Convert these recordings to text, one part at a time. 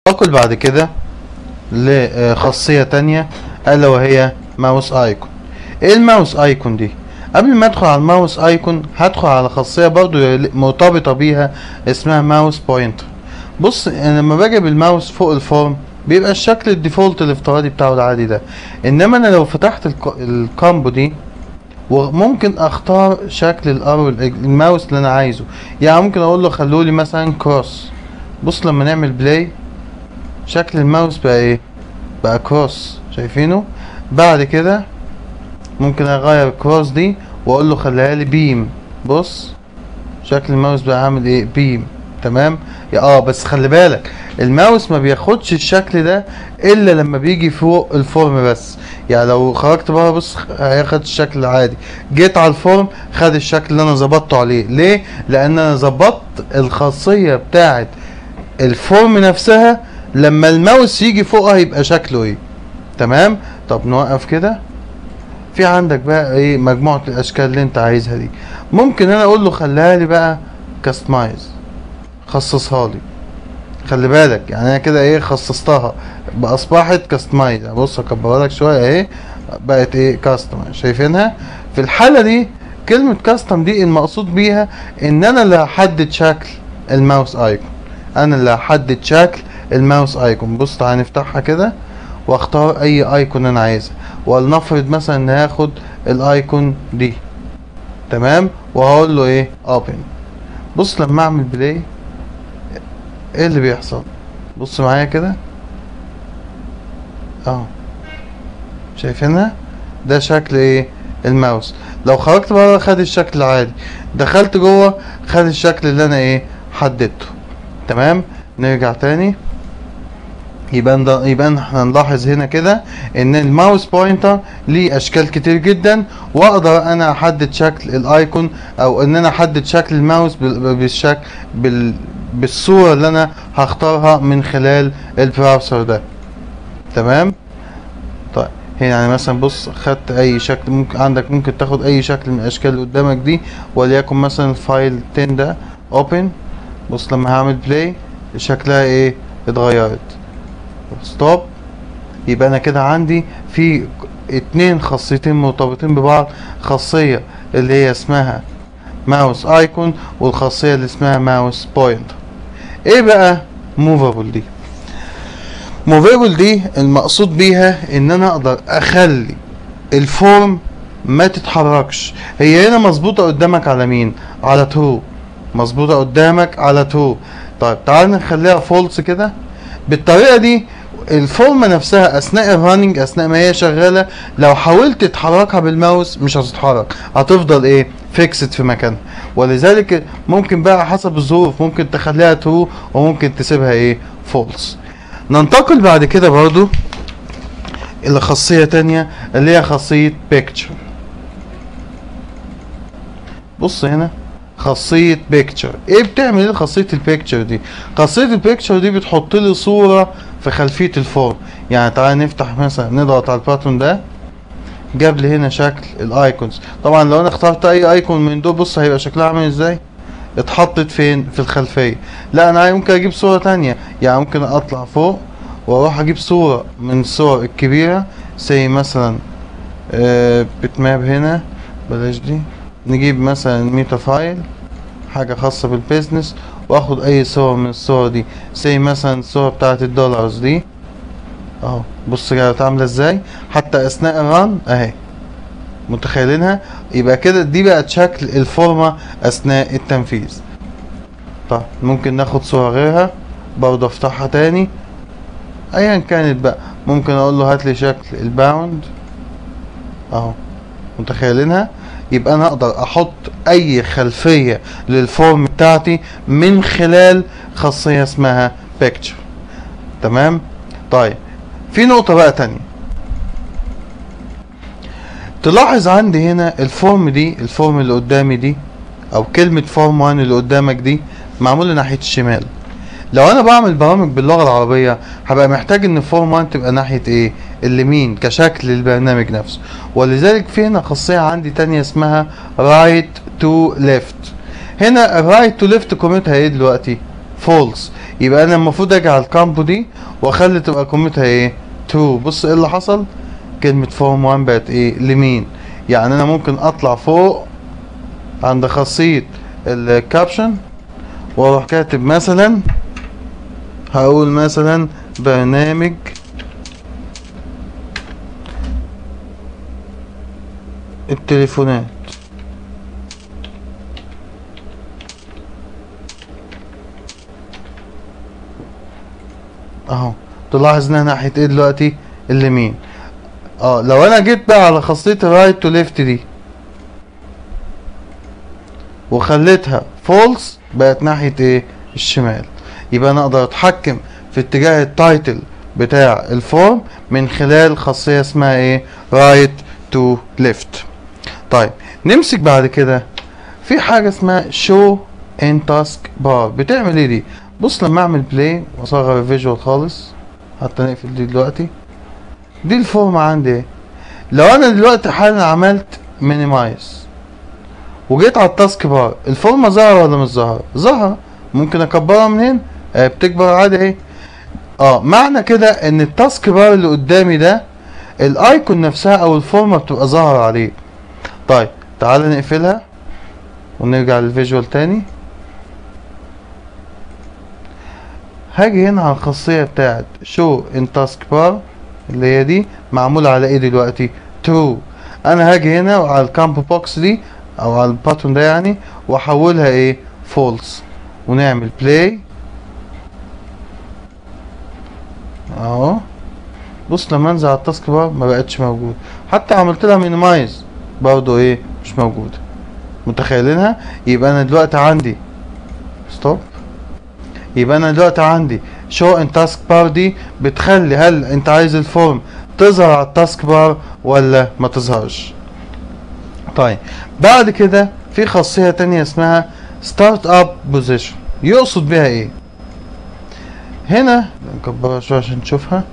ننتقل بعد كده لخاصية تانية الا وهي ماوس ايكون. ايه الماوس ايكون دي؟ قبل ما ادخل على الماوس ايكون هدخل على خاصية برضو مرتبطة بيها اسمها ماوس بوينتر. بص انا لما باجي بالماوس فوق الفورم بيبقى الشكل الديفولت الافتراضي بتاعه العادي ده، انما انا لو فتحت الكامبو دي وممكن اختار شكل الماوس اللي انا عايزه. يعني ممكن اقول له خلولي مثلا كروس. بص لما نعمل بلاي شكل الماوس بقى ايه؟ بقى كروس، شايفينه؟ بعد كده ممكن اغير الكروس دي واقول له خليها لي بيم. بص شكل الماوس بقى عامل ايه؟ بيم. تمام؟ بس خلي بالك الماوس ما بياخدش الشكل ده الا لما بيجي فوق الفورم بس. يعني لو خرجت بره بص هياخد الشكل العادي، جيت على الفورم خد الشكل اللي انا ظبطته عليه. ليه؟ لان انا ظبطت الخاصية بتاعت الفورم نفسها، لما الماوس يجي فوقها يبقى شكله ايه. تمام؟ طب نوقف كده. في عندك بقى ايه؟ مجموعة الاشكال اللي انت عايزها دي ممكن انا اقول له خليها لي بقى كاستمايز، خصصها لي. خلي بالك يعني انا كده ايه؟ خصصتها بقى اصبحت كاستمايز. بص اكبرها لك شويه اهي بقت ايه؟ كاستمايز. شايفينها؟ في الحاله دي كلمه كاستم دي المقصود بيها ان انا اللي هحدد شكل الماوس ايكون. انا اللي هحدد شكل الماوس ايكون. بص تعالى نفتحها كده واختار اي ايكون انا عايزها، ولنفرض مثلا ان هاخد الايكون دي. تمام؟ وهقول له ايه؟ اوبن. بص لما اعمل بلاي ايه اللي بيحصل؟ بص معايا كده شايفينها؟ ده شكل ايه؟ الماوس. لو خرجت بره خد الشكل العادي، دخلت جوه خد الشكل اللي انا ايه؟ حددته. تمام؟ نرجع تاني. يبقى احنا نلاحظ هنا كده ان الماوس بوينتر ليه اشكال كتير جدا، واقدر انا احدد شكل الايكون او ان انا احدد شكل الماوس بالشكل بالصورة اللي انا هختارها من خلال البراوزر ده. تمام؟ طيب هنا يعني مثلا بص خدت اي شكل، ممكن تاخد اي شكل من الاشكال اللي قدامك دي، وليكن مثلا الفايل 10 ده اوبن. بص لما هعمل بلاي شكلها ايه؟ اتغيرت. ستوب. يبقى انا كده عندي في اتنين خاصيتين مرتبطين ببعض، خاصية اللي هي اسمها ماوس ايكون والخاصية اللي اسمها ماوس بوينتر. ايه بقى موفابل دي؟ موفابل دي المقصود بيها ان انا اقدر اخلي الفورم ما تتحركش. هي هنا مظبوطة قدامك على مين؟ على ترو. مظبوطة قدامك على ترو. طيب تعال نخليها فولس كده. بالطريقة دي الفورمة نفسها اثناء الرننج، اثناء ما هي شغالة، لو حاولت تحركها بالماوس مش هتتحرك، هتفضل ايه؟ فيكسد في مكانها. ولذلك ممكن بقى حسب الظروف ممكن تخليها ترو وممكن تسيبها ايه؟ فولس. ننتقل بعد كده برضو الى خاصية تانية اللي هي خاصية بيكتشر. بص هنا خاصية بيكتشر. ايه بتعمل ايه خاصية البيكتشر دي؟ خاصية البيكتشر دي بتحط لي صورة في خلفية الفورم. يعني تعالى نفتح مثلا نضغط على الباتون ده، جاب لي هنا شكل الايكونز. طبعا لو انا اخترت اي ايكون من دول بص هيبقى شكلها عامل ازاي؟ اتحطت فين؟ في الخلفية. لا انا ممكن اجيب صورة تانية، يعني ممكن اطلع فوق واروح اجيب صورة من الصور الكبيرة زي مثلا بتماب. هنا بلاش دي، نجيب مثلا ميتا فايل حاجة خاصة بالبيزنس، واخد اي صور من الصور دي زي مثلا الصورة بتاعت الدولارز دي اهو. بص كده عاملة ازاي حتى اثناء الرن اهي، متخيلينها؟ يبقى كده دي بقت شكل الفورمة اثناء التنفيذ. طيب ممكن ناخد صورة غيرها برضه، افتحها تاني ايا كانت بقى. ممكن اقول له هات لي شكل الباوند اهو، متخيلينها؟ يبقى انا اقدر احط اي خلفية للفورم بتاعتي من خلال خاصية اسمها بيكتشر. تمام؟ طيب في نقطة بقى تانية تلاحظ عندي هنا الفورم دي، الفورم اللي قدامي دي او كلمة فورم 1 اللي قدامك دي معمولة ناحية الشمال. لو انا بعمل برامج باللغة العربية هبقى محتاج ان فورم 1 تبقى ناحية ايه؟ اليمين كشكل للبرنامج نفسه. ولذلك في هنا خاصية عندي تانية اسمها رايت تو ليفت. هنا الرايت تو ليفت قيمتها ايه دلوقتي؟ فولس. يبقى انا المفروض اجي على الكامبو دي واخلي تبقى قيمتها ايه؟ ترو. بص ايه اللي حصل؟ كلمة فورم 1 بقت ايه؟ لمين؟ يعني انا ممكن اطلع فوق عند خاصية الكابشن واروح كاتب مثلا، هقول مثلا برنامج التليفونات، اهو. تلاحظ انها ناحية ايه دلوقتي؟ اليمين. لو انا جيت بقى على خاصية الرايت تو ليفت دي وخليتها فولس بقت ناحية ايه؟ الشمال. يبقى انا اقدر اتحكم في اتجاه التايتل بتاع الفورم من خلال خاصية اسمها ايه؟ رايت تو ليفت. طيب نمسك بعد كده في حاجة اسمها شو ان تاسك بار. بتعمل ايه دي؟ بص لما اعمل بلاي واصغر الفيجوال خالص، حتى نقفل دي دلوقتي، دي الفورم عندي ايه. لو انا دلوقتي حالا عملت مينيمايز وجيت على التاسك بار، الفورمة ظاهرة ولا مش ظاهرة؟ ظاهرة. ممكن اكبرها منين؟ بتكبر عادي اهي. معنى كده ان التاسك بار اللي قدامي ده الايكون نفسها او الفورمة بتبقى ظاهرة عليه. طيب تعالى نقفلها ونرجع للفيجوال تاني. هاجي هنا على الخاصية بتاعت شو ان تاسك بار اللي هي دي معمولة على ايه دلوقتي؟ ترو. انا هاجي هنا على الكامبو بوكس دي او على الباتون ده يعني واحولها ايه؟ فولس. ونعمل بلاي اهو. بص لما انزل على التاسك بار ما بقتش موجود، حتى عملت لها مينيمايز برضو ايه؟ مش موجودة. متخيلينها؟ يبقى انا دلوقتي عندي ستوب. يبقى انا دلوقتي عندي شو ان تاسك بار دي بتخلي هل انت عايز الفورم تظهر على التاسك بار ولا ما تظهرش. طيب بعد كده في خاصية تانية اسمها ستارت اب بوزيشن. يقصد بيها ايه؟ هنا نكبرها شوية عشان نشوفها.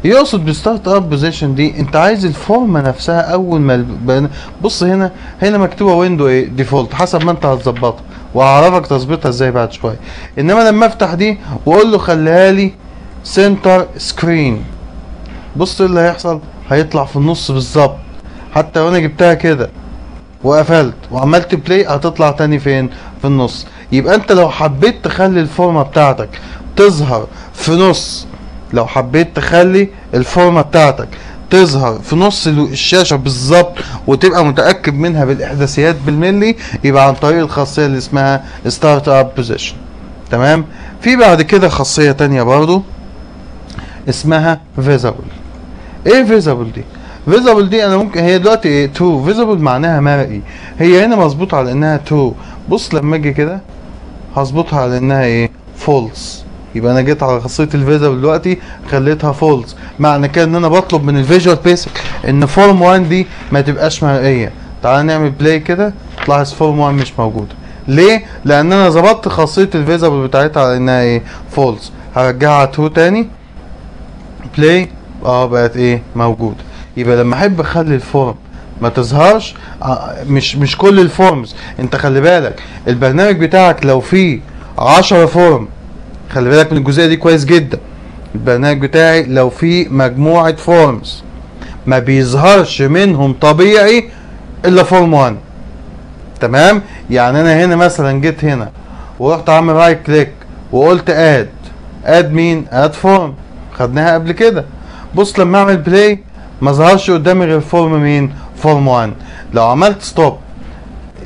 يقصد بستارت اب بوزيشن دي انت عايز الفورمه نفسها اول ما بص هنا مكتوبه ويندو ايه؟ ديفولت، حسب ما انت هتظبطها وهعرفك تظبيطها ازاي بعد شويه. انما لما افتح دي واقول له خليها لي سنتر سكرين، بص ايه اللي هيحصل؟ هيطلع في النص بالظبط. حتى لو انا جبتها كده وقفلت وعملت بلاي هتطلع تاني فين؟ في النص. يبقى انت لو حبيت تخلي الفورمه بتاعتك تظهر في نص، لو حبيت تخلي الفورمه بتاعتك تظهر في نص الشاشه بالظبط وتبقى متاكد منها بالاحداثيات بالملي، يبقى عن طريق الخاصيه اللي اسمها ستارت اب بوزيشن. تمام. في بعد كده خاصيه تانية برضو اسمها فيزابل. ايه فيزابل دي؟ فيزابل دي انا ممكن هي دلوقتي ايه؟ تو. فيزابل معناها مرئي، هي هنا مظبوطه على انها تو. بص لما اجي كده هظبطها على انها ايه؟ فولس. يبقى انا جيت على خاصيه الفيزابل دلوقتي خليتها فولس. معنى كده ان انا بطلب من الفيجوال بيسك ان فورم 1 دي ما تبقاش مرئيه. تعال نعمل بلاي كده، تلاحظ فورم 1 مش موجوده. ليه؟ لان انا ظبطت خاصيه الفيزابل بتاعتها على انها ايه؟ فولس. هرجعها تو تاني، بلاي، بقت ايه؟ موجوده. يبقى لما احب اخلي الفورم ما تظهرش، مش كل الفورمز، انت خلي بالك البرنامج بتاعك لو فيه 10 فورم، خلي بالك من الجزئيه دي كويس جدا. البرنامج بتاعي لو فيه مجموعه فورمز ما بيظهرش منهم طبيعي الا فورم 1. تمام. يعني انا هنا مثلا جيت هنا ورحت عامل رايت كليك وقلت اد مين؟ اد فورم، خدناها قبل كده. بص لما اعمل بلاي ما ظهرش قدامي غير فورم مين؟ فورم 1. لو عملت ستوب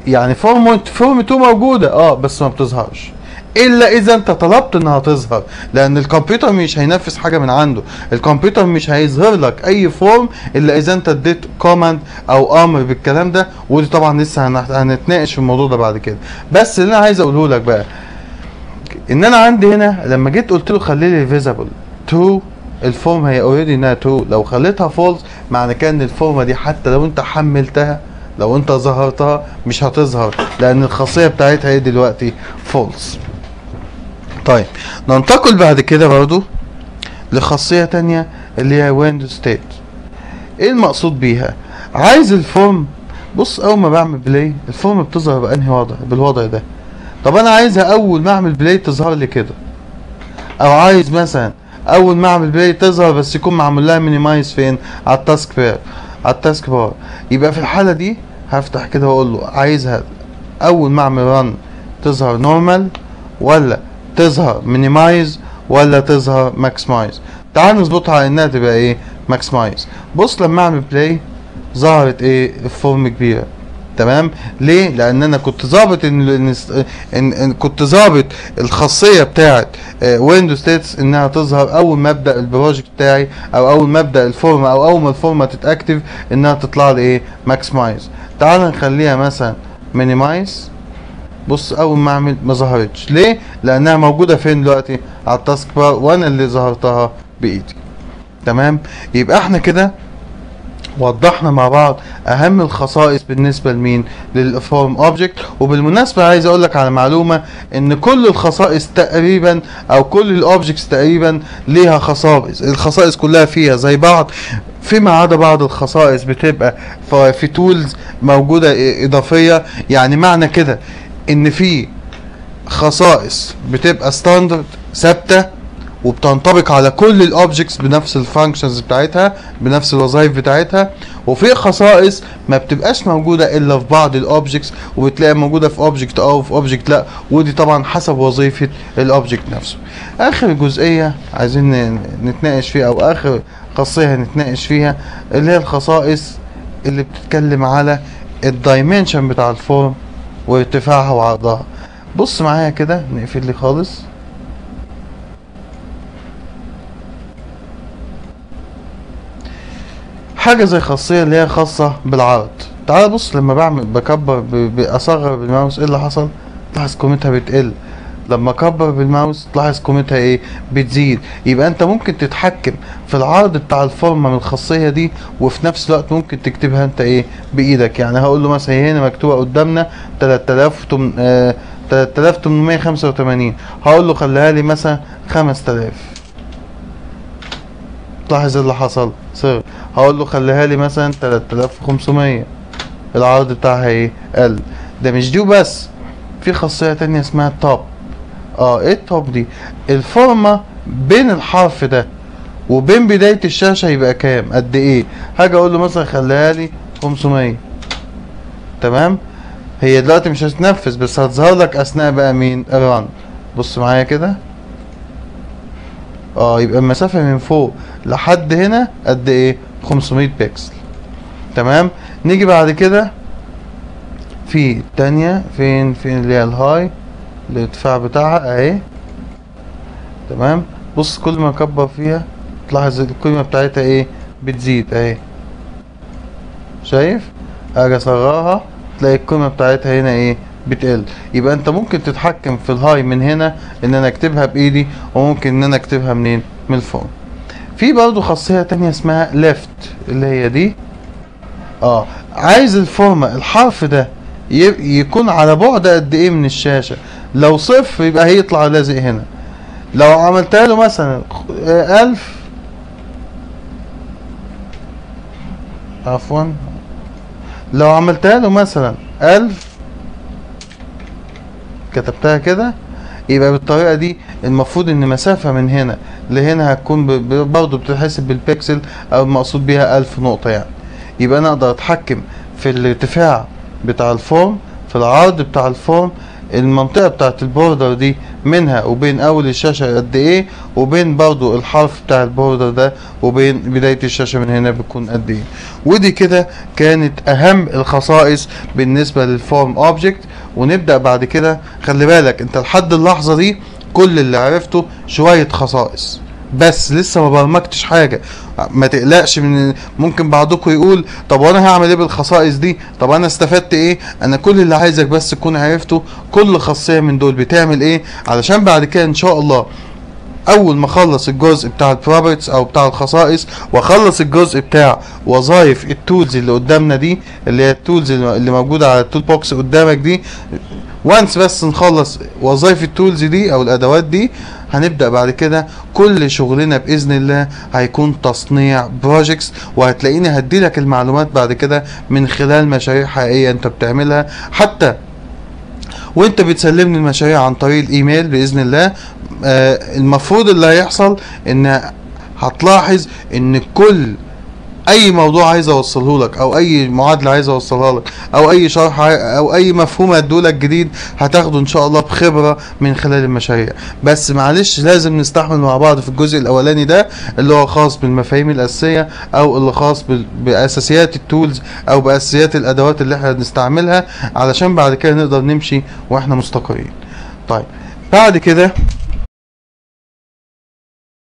يعني فورم 2 موجوده بس ما بتظهرش الا اذا انت طلبت انها تظهر، لان الكمبيوتر مش هينفذ حاجه من عنده. الكمبيوتر مش هيظهر لك اي فورم الا اذا انت اديت كوماند او امر بالكلام ده. ودي طبعا لسه هنتناقش في الموضوع ده بعد كده. بس اللي انا عايز اقوله لك بقى ان انا عندي هنا لما جيت قلت له خلي لي فيزابل تو، الفورم هي اوريدي انها تو. لو خليتها فولس معنى كده ان الفورمه دي حتى لو انت حملتها، لو انت ظهرتها مش هتظهر، لان الخاصيه بتاعتها هي دلوقتي فولس. طيب ننتقل بعد كده برضو لخاصيه تانية اللي هي ويندو ستيت. ايه المقصود بيها؟ عايز الفورم، بص اول ما بعمل بلاي الفورم بتظهر بانهي وضع؟ بالوضع ده. طب انا عايزها اول ما اعمل بلاي تظهر لي كده، او عايز مثلا اول ما اعمل بلاي تظهر بس يكون معمول لها مينيمايز فين؟ على التاسك بار، على التاسك بار. يبقى في الحاله دي هفتح كده واقول له عايزها اول ما اعمل رن تظهر نورمال، ولا تظهر مينيمايز، ولا تظهر ماكسمايز. تعال نظبطها على انها تبقى ايه؟ ماكسمايز. بص لما اعمل بلاي ظهرت ايه؟ الفورم كبيره. تمام. ليه؟ لان انا كنت ظابط إن كنت ظابط الخاصيه بتاعه ويندوز ستيتس انها تظهر اول ما ابدا البروجكت بتاعي، او اول ما ابدا الفورمه، او اول ما الفورمه تتاكتف انها تطلع لي ايه؟ ماكسمايز. تعال نخليها مثلا مينيمايز. بص اول ما اعمل ما ظهرتش. ليه؟ لانها موجوده فين دلوقتي؟ على التاسك بار، وانا اللي ظهرتها بايدي. تمام. يبقى احنا كده وضحنا مع بعض اهم الخصائص بالنسبه لمين؟ للفورم اوبجكت. وبالمناسبه عايز اقول لك على معلومه، ان كل الخصائص تقريبا او كل الاوبجكتس تقريبا ليها خصائص، الخصائص كلها فيها زي بعض، فيما عدا بعض الخصائص بتبقى في تولز موجوده اضافيه. يعني معنى كده ان في خصائص بتبقى ستاندرد ثابته وبتنطبق على كل الاوبجكتس بنفس الفانكشنز بتاعتها، بنفس الوظائف بتاعتها. وفي خصائص ما بتبقاش موجوده الا في بعض الاوبجكتس، وبتلاقيها موجوده في اوبجكت او في اوبجكت لا، ودي طبعا حسب وظيفه الاوبجكت نفسه. اخر جزئيه عايزين نتناقش فيها، او اخر خاصيه هنتناقش فيها، اللي هي الخصائص اللي بتتكلم على الدايمنشن بتاع الفورم وارتفاعها وعرضها. بص معايا كده، نقفل لي خالص. حاجه زي خاصيه اللي هي خاصه بالعرض. تعال بص لما بعمل بكبر باصغر بالماوس ايه اللي حصل؟ تلاحظ قيمتها بتقل. لما اكبر بالماوس تلاحظ قيمتها ايه؟ بتزيد. يبقى انت ممكن تتحكم في العرض بتاع الفورمه من الخاصيه دي، وفي نفس الوقت ممكن تكتبها انت ايه؟ بايدك. يعني هقول له مثلا هنا مكتوبه قدامنا 3885، هقول له خليها لي مثلا 5000. تلاحظ اللي حصل؟ صغر. هقول له خليها لي مثلا 3500، العرض بتاعها ايه؟ قل. ده مش دي وبس، في خاصية تانية اسمها التوب. ايه التوب دي؟ الفورمة بين الحرف ده وبين بداية الشاشة يبقى كام؟ قد ايه؟ هاجي اقول له مثلا خليها لي 500. تمام. هي دلوقتي مش هتنفذ، بس هتظهر لك اثناء بقى مين؟ الرن. بص معايا كده. يبقى المسافة من فوق لحد هنا قد ايه؟ 500 بكسل. تمام. نيجي بعد كده في التانية، فين اللي هي الهاي، الارتفاع بتاعها اهي. تمام. بص كل ما اكبر فيها تلاحظ القيمة بتاعتها ايه؟ بتزيد اهي. شايف؟ اجي اصغرها تلاقي القيمة بتاعتها هنا ايه؟ بتقل. يبقى انت ممكن تتحكم في الهاي من هنا ان انا اكتبها بايدي، وممكن ان انا اكتبها منين؟ من الفوق. في برضو خاصية تانية اسمها ليفت، اللي هي دي. عايز الفورمة الحرف ده يكون على بعد قد ايه من الشاشة؟ لو صفر يبقى هيطلع لازق هنا. لو عملتها له مثلا 1000، عفوا، لو عملتها له مثلا 1000، كتبتها كده، يبقى بالطريقة دي المفروض ان مسافة من هنا لهنا هتكون برضه بتتحسب بالبكسل، او المقصود بيها 1000 نقطة يعني. يبقى انا اقدر اتحكم في الارتفاع بتاع الفورم، في العرض بتاع الفورم، المنطقة بتاعت البوردر دي منها وبين اول الشاشة قد ايه، وبين برضو الحرف بتاع البوردر ده وبين بداية الشاشة من هنا بتكون قد ايه. ودي كده كانت اهم الخصائص بالنسبة للفورم اوبجكت. ونبدأ بعد كده. خلي بالك انت لحد اللحظة دي كل اللي عرفته شوية خصائص بس، لسه ما برمجتش حاجه. ما تقلقش من ممكن بعضكم يقول طب وانا هعمل ايه بالخصائص دي؟ طب انا استفدت ايه؟ انا كل اللي عايزك بس تكون عرفته كل خاصيه من دول بتعمل ايه، علشان بعد كده ان شاء الله اول ما اخلص الجزء بتاع البروبرتيز او بتاع الخصائص، واخلص الجزء بتاع وظائف التولز اللي قدامنا دي، اللي هي التولز اللي موجوده على التول بوكس قدامك دي، وانس بس نخلص وظائف التولز دي او الادوات دي، هنبدأ بعد كده كل شغلنا بإذن الله هيكون تصنيع بروجيكتس. وهتلاقيني هديلك المعلومات بعد كده من خلال مشاريع حقيقية انت بتعملها. حتى وانت بتسلمني المشاريع عن طريق الايميل باذن الله. المفروض اللي هيحصل ان هتلاحظ ان كل اي موضوع عايز اوصله لك، او اي معادله عايز اوصلها لك، او اي شرح او اي مفهوم هدولك جديد هتاخده ان شاء الله بخبره من خلال المشاريع. بس معلش لازم نستحمل مع بعض في الجزء الاولاني ده اللي هو خاص بالمفاهيم الاساسيه، او اللي خاص باساسيات التولز او باساسيات الادوات اللي احنا بنستعملها، علشان بعد كده نقدر نمشي واحنا مستقرين. طيب بعد كده